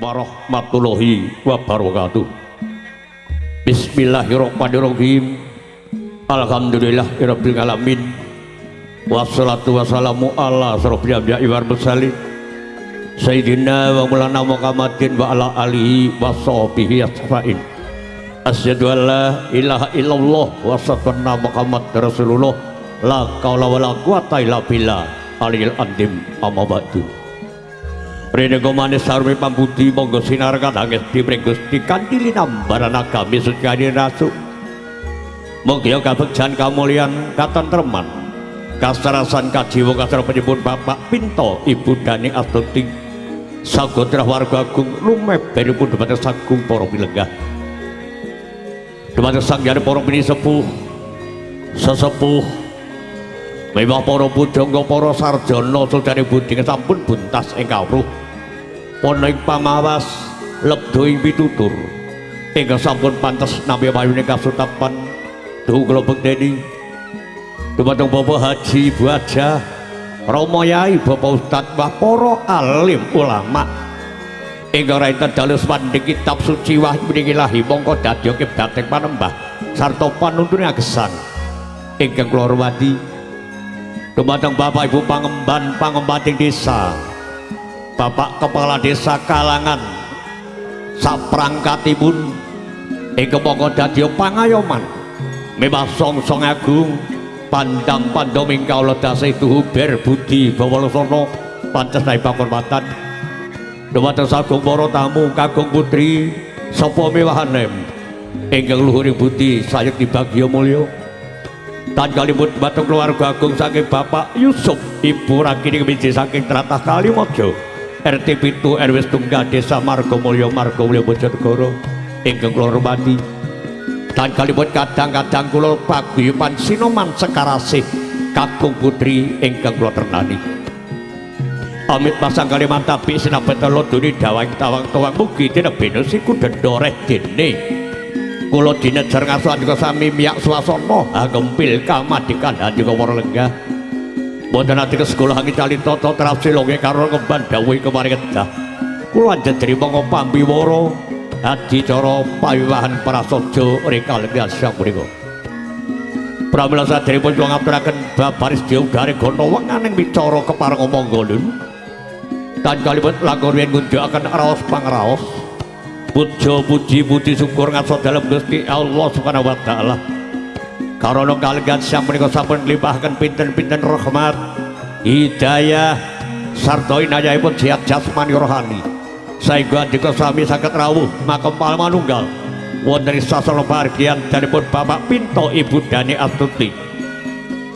warahmatullahi wabarakatuh. Bismillahirrahmanirrahim. Alhamdulillahirabbil alamin. Wassalatu wassalamu ala asrofil anbiya'i wal mursalin sayyidina wa maulana Muhammadin wa ala alihi washabbihi asfa'in. Asyhadu an la ilaha illallah wa asyhadu anna Muhammadar Rasulullah. La qaula wala quwata illa billah aliyil azim. Amma ba'du. Rene gomane sarwi pambudi monggo sinar kadangis dipring Gusti kanthi linambaran agami suci rasul. Mugia kabegjan kamulyan katentreman kasarasan kajiwa kasar penyebut Bapak Pinto Ibu Dani Astuti sagotra warga agung lumeberipun dumateng sagung para pilenggah dumateng sangyane para pinisepuh sesepuh mewah para pujangga para sarjana sujane budi sampun buntas ing kawruh ana ing pamawas lebdo ing pitutur ingkang sampun pantes nampi payune kasutapan duh kula bekteni dumateng Bapak Haji Ibu Haja Rama Yai Bapak Ustad wah para alim ulama ingkang raiten dalus pandhik kitab suci wahyu ilahi mongko dadi kiblateng panembah sarta panuntune agesan ingkang kula hormati dumateng Bapak Ibu pangemban desa Bapak Kepala Desa Kalangan saprangkatipun ingkang mongko dadi pangayoman mewah song-song agung pandang pandoming kaula dasih tuhuber budi bawalosana pancesnaing panghormatan dumateng sagung para tamu kakung putri sapa mewahanem ingkang luhuring budi sayekti bagya mulya tan kalipun dumateng keluarga agung saking Bapak Yusuf Ibu Rakini Kemiji saking Tlatah Kalimaja RT 7 RW 1 Desa Margomulya Bojonegoro ingkang kula hormati dan kalipun kadang-kadang kula paguyuban sinoman sekarasih kakung putri ingkang kula ternani amit pasang kaliman tapi sinabet lodoni dawang tawang mugi dinebena siku dendoreh dene kula dinejar ngaso andika sami miyak swasana agempil kamadikan andika para lenggah mboten ati kesekolah ngicali tata trasi longe karo ngemban dawuh kemaring kedah kula njedri monggo pambiwara adicara pawiwahan prasaja rekalenggan sang punika pramila saderengipun kula ngaturaken babaris diudare gana wenganing wicara kepareng monggo lun tan kalipun langkung yen ngunjukaken raos pangraos puja puji puji syukur ngaso dalem Gusti Allah Subhanahu wa taala karana kalenggan sang punika sampun nglimpahaken pinten-pinten rahmat hidayah sarta inayahipun jiat jasmani rohani saengga andika sami saged rawuh makempal manunggal wonten ing sasana pahargyan danipun Bapak Pinto Ibu Dani Astuti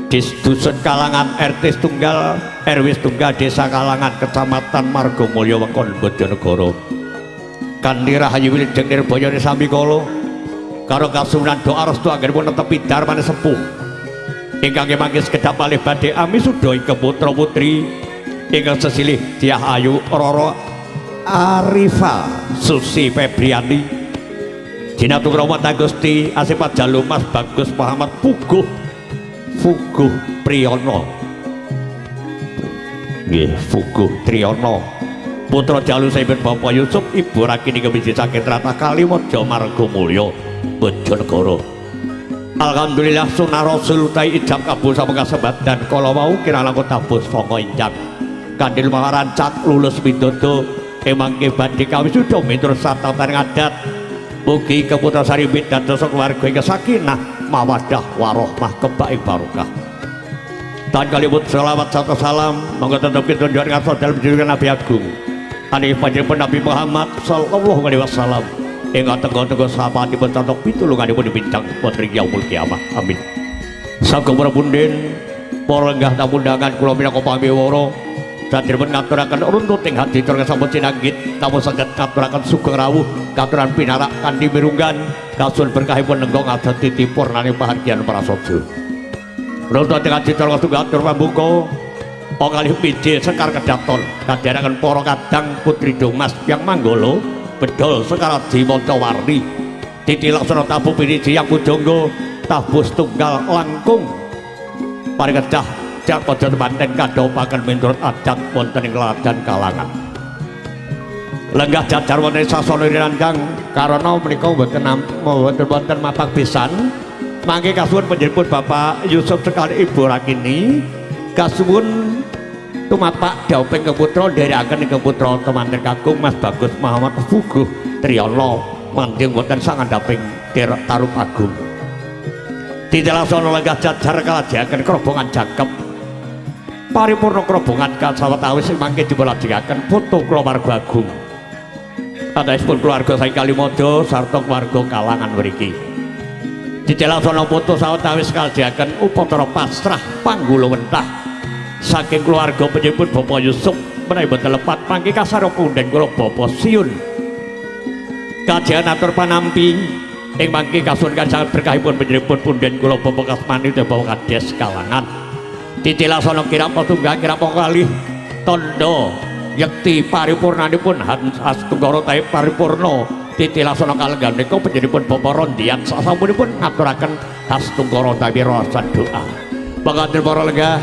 di Dusun Kalangan RT 1 RW 1 Desa Kalangan Kecamatan Margomulya Wekon Bojonegoro kanthi rahayu wilujeng nirbaya sami kala karo kasunan doa restu anggenipun netepi darmane sepuh ingkang mangkis kedap malih badhe amisudha ing putra putri ingkang sesilih Diah Ayu Roro Arifa Susi Febriani Jinatu Krawat Gusti Asipat Jalu Mas Bagus Muhammad Fuguh Priyono nggih Fuguh Triyono putra Jalu saipun Bapak Yusuf Ibu Rakini Kemiji saking Tlatah Kalimaja Margomulya Bojonegoro alhamdulillah sunah rasul utai ijab kabul sama kasebat dan kala wau kirang tabus sanga injak kanthi lumarancak lulus widodo emangke badhe kawisuda miturut satatan adat mugi keputra sarimbit dan dosa keluarga ing sakinah mawaddah warahmah kebaik barokah dan kalipun selawat serta salam monggo tetep tunjuk ngaso dalem junjungan Nabi Agung ane panjenengan Nabi Muhammad sallallahu alaihi wasallam ing tenggo-tenggo sahabatipun contoh pitulunganipun dipintang putri yaumul kiamah amin sagung para punden para lenggah tamu undangan kula minangka pamiwara sadereng ngaturaken runtuting hati cara sampun sinanggit tamu saged ngaturaken sugeng rawuh katuran pinarak kanthi mirunggan kasun berkahipun nenggong adat titipurnane pahargyan prasaja runtuting hati cara atur pambuka kalih pijil sekar kedaton kadharaken para kadang putri Domas yang manggala bedol sekarat Dimantawarni titilaksana tabuh piniji yang pujangga tabuh tunggal langkung parikedah jak padha temanten kadhapaken miturut adat wonten ing ladadan Kalangan lenggah jajar wonten sasana ranjang karana menika mboten wonten mapak pisan mangke kasuwun panjenengan Bapak Yusuf sekali Ibu Rakini kasuwun tumapak dauping keputra nderekaken ingkang putra temanten kakung Mas Bagus Muhammad Fuguh Triyono mandheng wonten sangandhaping Tarub Agung ditelasana lenggah jajar kalajengaken krobongan jagep paripurna krobongan kasawetawis sing mangke dipulajengaken foto keluarga agung Adaipun keluarga saking Kalimada sarta keluarga kalangan mriki. Dijelasana foto sawetawis kalajengaken upatara pasrah panggulawentah saking keluarga penyebut Bapak Yusuf menawi boten lepat mangke kasara punden kula Bapak Siun. Kajengan atur panampi ing mangke kasuwun sanget berkahipun penyebut punden kula Bapak Kasmani Bapak Kades kalangan. Dijelasana kirapa tunggal kirapa kalih tondo yekti paripurnanipun Hastunggara Tahe paripurna titilaksana kalenggan menika panjenenganipun Bapak Rondian sasampunipun ngaturaken Hastunggara Tahe rasa doa. Panganten para lenggah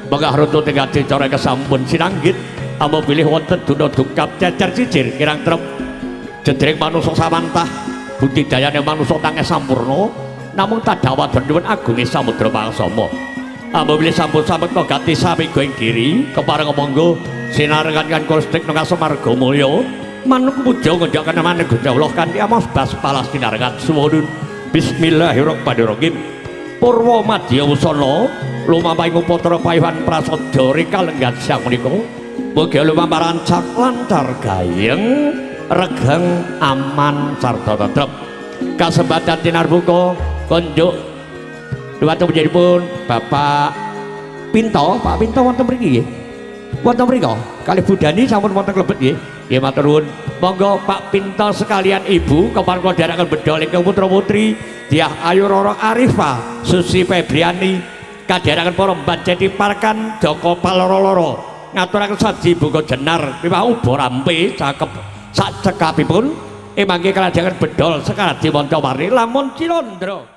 mangga rutut ing acara kesampun sinanggit amba bilih wonten duna dungkap cecer cicir kirang trep jedreng manungsa samantah budidayane manungsa tangeh sampurna namung tadawadhanipun agunge samudra pangsama. Amba bilih sampun samekta gati sami goeng diri kepareng monggo sinarengan kan Kustik nang Samarga Mulya manuk puja ngendhakaken maneh Gusti Allah kanthi amos bas palas sinarengan suwun bismillahirrahmanirrahim purwa madya wusana lumampahing upatara payuhan prasadya rikalenggan siang menika mugi lumampah rancak lancar gayeng regeng aman sarta tentrem kasembatan tinarbuka konjuk dumateng panjenenganipun Bapak Pinto Pak Pinto wonten mriki nggih wonten mriki kalih budani sampun wonten klebet nggih. Nggih matur nuwun. Monggo Pak Pinto sekalian Ibu kepareng dherekaken bedhol ingkang putra-putri Diah Ayu Roro Arifah Susi Febriani kadherekaken para mbaceti parkan Joko Paloro-loro ngaturaken saji buka jenar piwuh borampe cakep sak cekapipun mangke kalajengan bedhol sekarang dimanca warni lamun Cilondro.